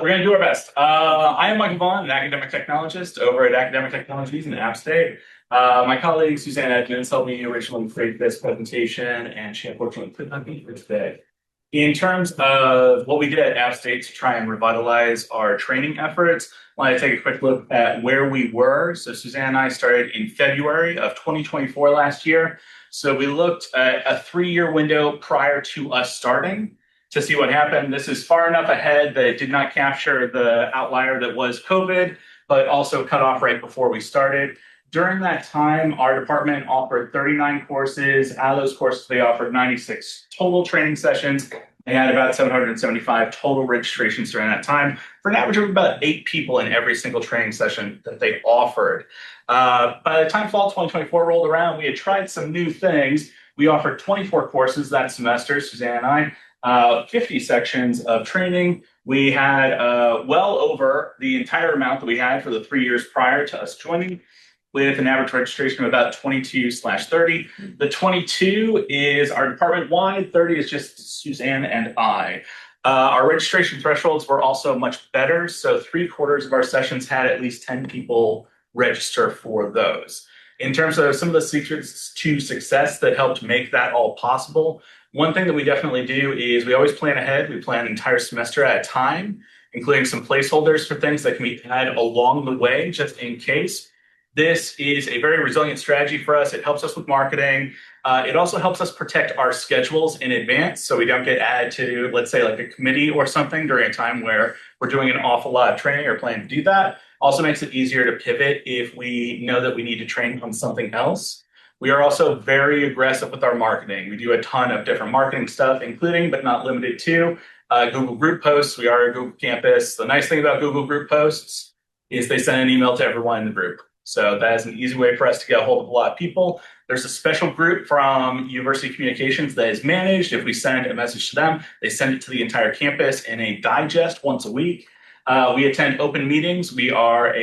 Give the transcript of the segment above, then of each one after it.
We're going to do our best. I am Michael Vaughn, an academic technologist over at Academic Technologies in App State. My colleague Suzanne Edmonds helped me originally create this presentation, and she unfortunately could not be here today. In terms of what we did at App State to try and revitalize our training efforts, I want to take a quick look at where we were. So Suzanne and I started in February of 2024 last year. So we looked at a 3-year window prior to us starting to see what happened. This is far enough ahead that it did not capture the outlier that was COVID, but also cut off right before we started. During that time, our department offered 39 courses. Out of those courses, they offered 96 total training sessions. They had about 775 total registrations during that time, for an average of about 8 people in every single training session that they offered. By the time fall 2024 rolled around, we had tried some new things. We offered 24 courses that semester, Suzanne and I. 50 sections of training. We had well over the entire amount that we had for the 3 years prior to us joining, with an average registration of about 22/30. The 22 is our department-wide, 30 is just Suzanne and I. Our registration thresholds were also much better, so 3/4 of our sessions had at least 10 people register for those. In terms of some of the secrets to success that helped make that all possible, one thing that we definitely do is we always plan ahead. We plan an entire semester at a time, including some placeholders for things that can be added along the way, just in case. This is a very resilient strategy for us. It helps us with marketing. It also helps us protect our schedules in advance so we don't get added to, let's say, like a committee or something during a time where we're doing an awful lot of training or planning to do that. Also makes it easier to pivot if we know that we need to train on something else. We are also very aggressive with our marketing. We do a ton of different marketing stuff, including but not limited to Google Group posts. We are a Google campus. The nice thing about Google Group posts is they send an email to everyone in the group. So that is an easy way for us to get a hold of a lot of people. There's a special group from University Communications that is managed. If we send a message to them, they send it to the entire campus in a digest once a week. We attend open meetings. We are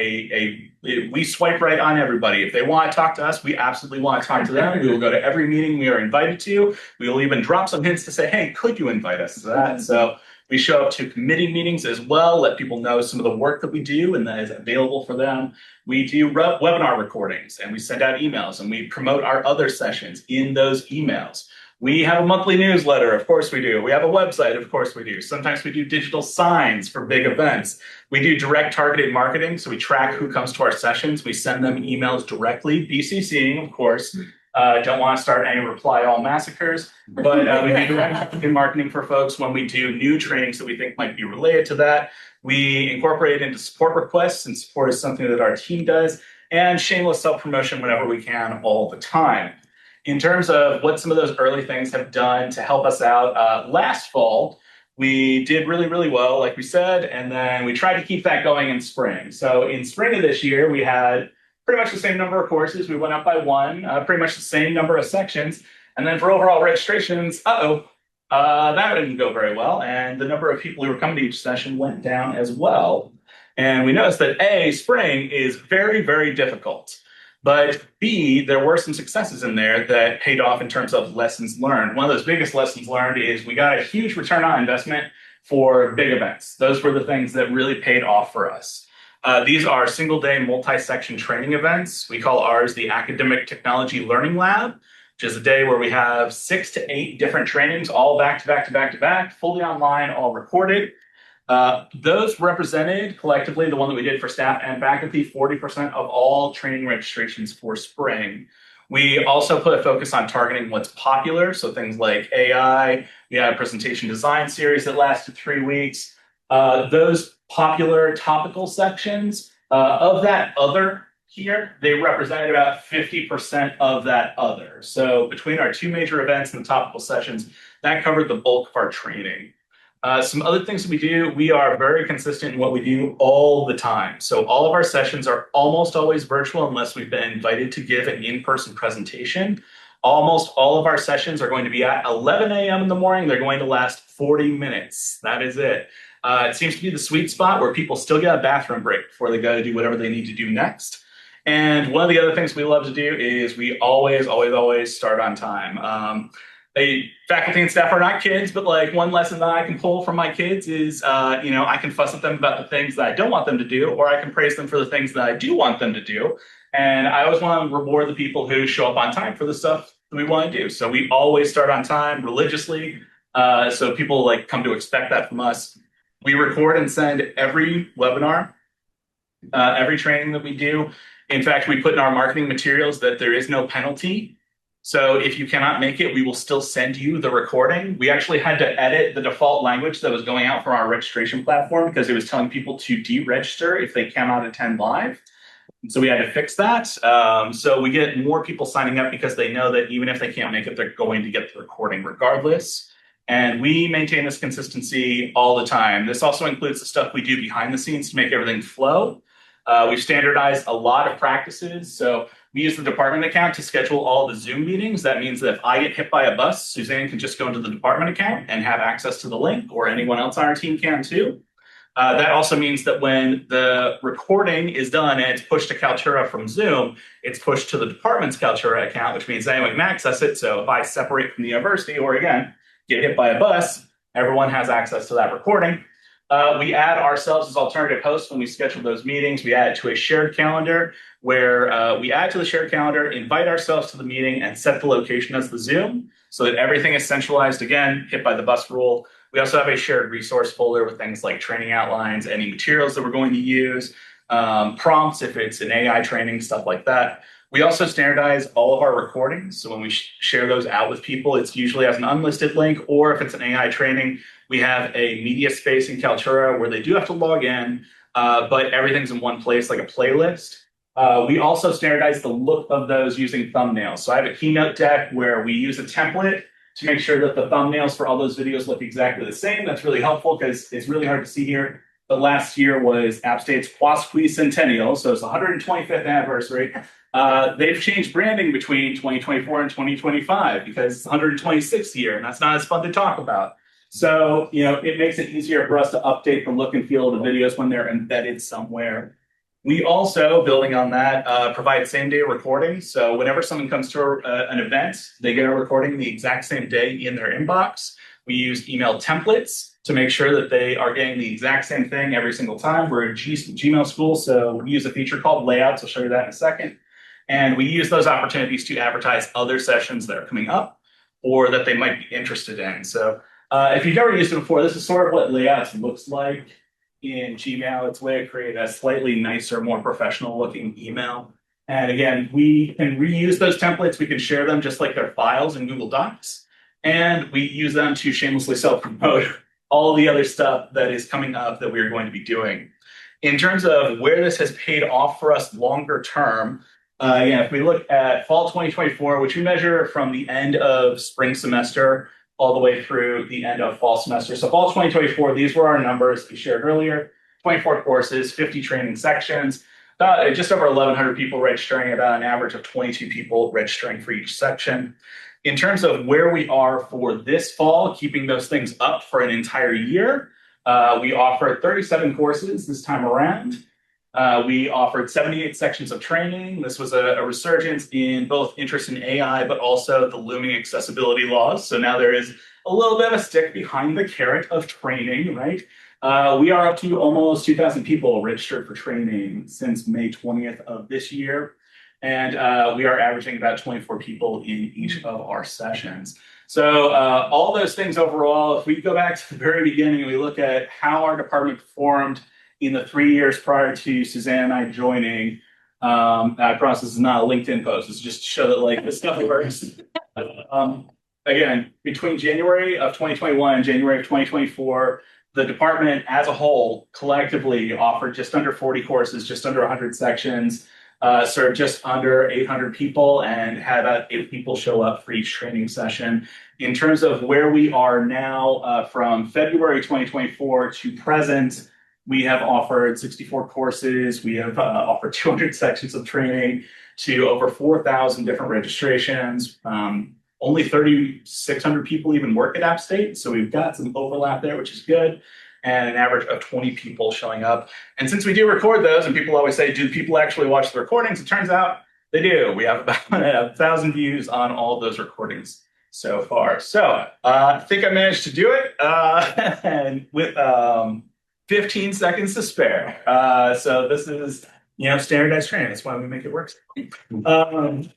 we swipe right on everybody. If they want to talk to us, we absolutely want to talk to them. We will go to every meeting we are invited to. We will even drop some hints to say, hey, could you invite us to that? So we show up to committee meetings as well, let people know some of the work that we do and that is available for them. We do webinar recordings and we send out emails and we promote our other sessions in those emails. We have a monthly newsletter, of course we do. We have a website, of course we do. Sometimes we do digital signs for big events. We do direct targeted marketing, so we track who comes to our sessions. We send them emails directly, BCCing, of course. Don't want to start any reply all massacres, but we do direct targeted marketing for folks when we do new trainings that we think might be related to that. We incorporate it into support requests, and support is something that our team does, and shameless self-promotion whenever we can all the time. In terms of what some of those early things have done to help us out, last fall, we did really, really well, like we said, and then we tried to keep that going in spring. So in spring of this year, we had pretty much the same number of courses. We went up by 1, pretty much the same number of sections. And then for overall registrations, that didn't go very well. And the number of people who were coming to each session went down as well. And we noticed that spring is very, very difficult. But B, there were some successes in there that paid off in terms of lessons learned. One of those biggest lessons learned is we got a huge return on investment for big events. Those were the things that really paid off for us. These are single-day multi-section training events. We call ours the Academic Technology Learning Lab, which is a day where we have 6 to 8 different trainings, all back to back to back to back, fully online, all recorded. Those represented collectively, the one that we did for staff and faculty, 40% of all training registrations for spring. We also put a focus on targeting what's popular, so things like AI. We had a presentation design series that lasted 3 weeks. Those popular topical sections of that other here, they represented about 50% of that other. So between our 2 major events and the topical sessions, that covered the bulk of our training. Some other things that we do, we are very consistent in what we do all the time. So all of our sessions are almost always virtual unless we've been invited to give an in-person presentation. Almost all of our sessions are going to be at 11 a.m. in the morning. They're going to last 40 minutes. That is it. It seems to be the sweet spot where people still get a bathroom break before they go to do whatever they need to do next. And one of the other things we love to do is we always start on time. Faculty and staff are not kids, but like one lesson that I can pull from my kids is, I can fuss at them about the things that I don't want them to do, or I can praise them for the things that I do want them to do. And I always want to reward the people who show up on time for the stuff that we want to do. So we always start on time religiously. So people like come to expect that from us. We record and send every webinar, every training that we do. In fact, we put in our marketing materials that there is no penalty. So if you cannot make it, we will still send you the recording. We actually had to edit the default language that was going out from our registration platform because it was telling people to deregister if they cannot attend live. So we had to fix that. So we get more people signing up because they know that even if they can't make it, they're going to get the recording regardless. And we maintain this consistency all the time. This also includes the stuff we do behind the scenes to make everything flow. We've standardized a lot of practices. So we use the department account to schedule all the Zoom meetings. That means that if I get hit by a bus, Suzanne can just go into the department account and have access to the link, or anyone else on our team can too. That also means that when the recording is done and it's pushed to Kaltura from Zoom, it's pushed to the department's Kaltura account, which means anyone can access it. So if I separate from the university, or again, get hit by a bus, everyone has access to that recording. We add ourselves as alternative hosts when we schedule those meetings. We add it to a shared calendar where we add to the shared calendar, invite ourselves to the meeting, and set the location as the Zoom so that everything is centralized. Again, hit by the bus rule. We also have a shared resource folder with things like training outlines, any materials that we're going to use, prompts if it's an AI training, stuff like that. We also standardize all of our recordings. So when we share those out with people, it's usually as an unlisted link, or if it's an AI training, we have a media space in Kaltura where they do have to log in, but everything's in one place like a playlist. We also standardize the look of those using thumbnails. So I have a keynote deck where we use a template to make sure that the thumbnails for all those videos look exactly the same. That's really helpful because it's really hard to see here. But last year was App State's Quasquicentennial, so it's the 125th anniversary. They've changed branding between 2024 and 2025 because it's the 126th year, and that's not as fun to talk about. So, it makes it easier for us to update the look and feel of the videos when they're embedded somewhere. We also, building on that, provide same-day recording. So whenever someone comes to an event, they get a recording the exact same day in their inbox. We use email templates to make sure that they are getting the exact same thing every single time. We're a Gmail school, so we use a feature called Layouts. I'll show you that in a second. And we use those opportunities to advertise other sessions that are coming up or that they might be interested in. So if you've never used it before, this is sort of what Layouts looks like in Gmail. It's a way to create a slightly nicer, more professional looking email. And again, we can reuse those templates. We can share them just like their files in Google Docs. And we use them to shamelessly self-promote all the other stuff that is coming up that we are going to be doing. In terms of where this has paid off for us longer term, if we look at fall 2024, which we measure from the end of spring semester all the way through the end of fall semester. So fall 2024, these were our numbers we shared earlier: 24 courses, 50 training sections, about just over 1,100 people registering, about an average of 22 people registering for each section. In terms of where we are for this fall, keeping those things up for an entire year, we offered 37 courses this time around. We offered 78 sections of training. This was a resurgence in both interest in AI, but also the looming accessibility laws. So now there is a little bit of a stick behind the carrot of training, right? We are up to almost 2,000 people registered for training since May 20th of this year. And we are averaging about 24 people in each of our sessions. So all those things overall, if we go back to the very beginning and we look at how our department performed in the 3 years prior to Suzanne and I joining, I promise this is not a LinkedIn post. It's just to show that like this stuff works. Again, between January of 2021 and January of 2024, the department as a whole collectively offered just under 40 courses, just under 100 sections, served just under 800 people, and had about 8 people show up for each training session. In terms of where we are now, from February 2024 to present, we have offered 64 courses. We have offered 200 sections of training to over 4,000 different registrations. Only 3,600 people even work at App State, so we've got some overlap there, which is good, and an average of 20 people showing up. And since we do record those, and people always say, do people actually watch the recordings? It turns out they do. We have about 1,000 views on all of those recordings so far. So I think I managed to do it and with 15 seconds to spare. So this is standardized training. That's why we make it work. Um,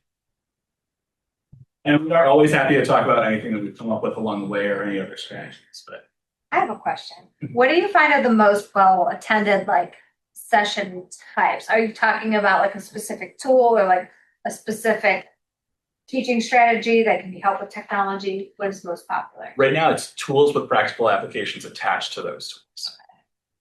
and we are always happy to talk about anything that we've come up with along the way or any other strategies. But I have a question. What do you find are the most well attended session types? Are you talking about a specific tool or a specific teaching strategy that can be helped with technology? What is most popular? Right now, it's tools with practical applications attached to those tools.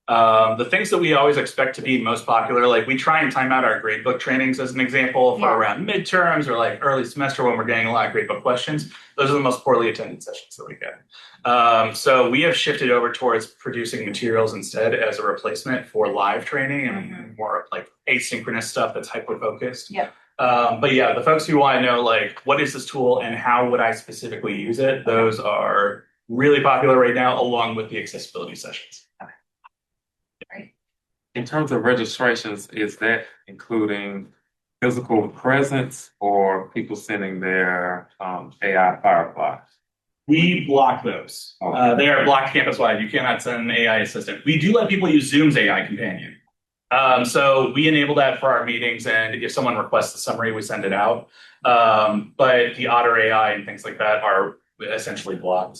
The things that we always expect to be most popular, we try and time out our gradebook trainings as an example for around midterms or early semester when we're getting a lot of gradebook questions. Those are the most poorly attended sessions that we get. So we have shifted over towards producing materials instead as a replacement for live training and more asynchronous stuff that's hyper-focused. Yep. But yeah, the folks who want to know what is this tool and how would I specifically use it, those are really popular right now along with the accessibility sessions. In terms of registrations, is that including physical presence or people sending their AI Fireflies? We block those. They are blocked campus-wide. You cannot send an AI assistant. We do let people use Zoom's AI companion. So we enable that for our meetings, and if someone requests a summary, we send it out. But the Otter AI and things like that are essentially blocked.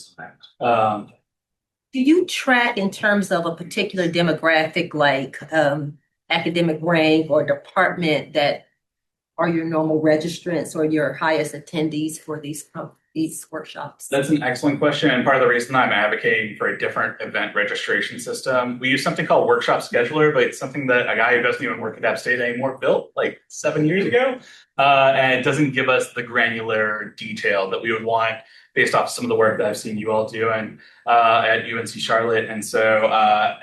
Do you track in terms of a particular demographic, academic rank or department, that are your normal registrants or your highest attendees for these workshops? That's an excellent question, and part of the reason I'm advocating for a different event registration system. We use something called Workshop Scheduler, but it's something that a guy who doesn't even work at App State anymore built 7 years ago, and it doesn't give us the granular detail that we would want based off some of the work that I've seen you all doing at UNC Charlotte. And so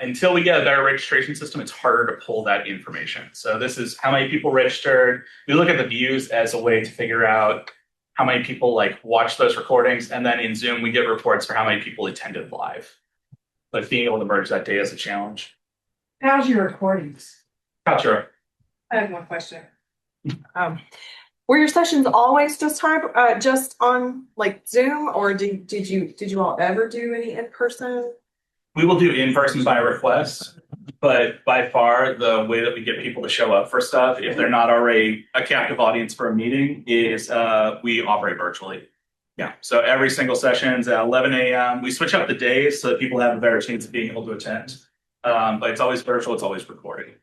until we get a better registration system, it's harder to pull that information. So this is how many people registered. We look at the views as a way to figure out how many people watch those recordings. And then in Zoom, we get reports for how many people attended live. But being able to merge that data is a challenge. How's your recordings? Gotcha. I have one question. Were your sessions always just on Zoom, or did you all ever do any in person? We will do in-person by request, but by far the way that we get people to show up for stuff, if they're not already a captive audience for a meeting, is we operate virtually. Yeah, so every single session's at 11 a.m. We switch up the days so that people have a better chance of being able to attend. But it's always virtual, it's always recorded.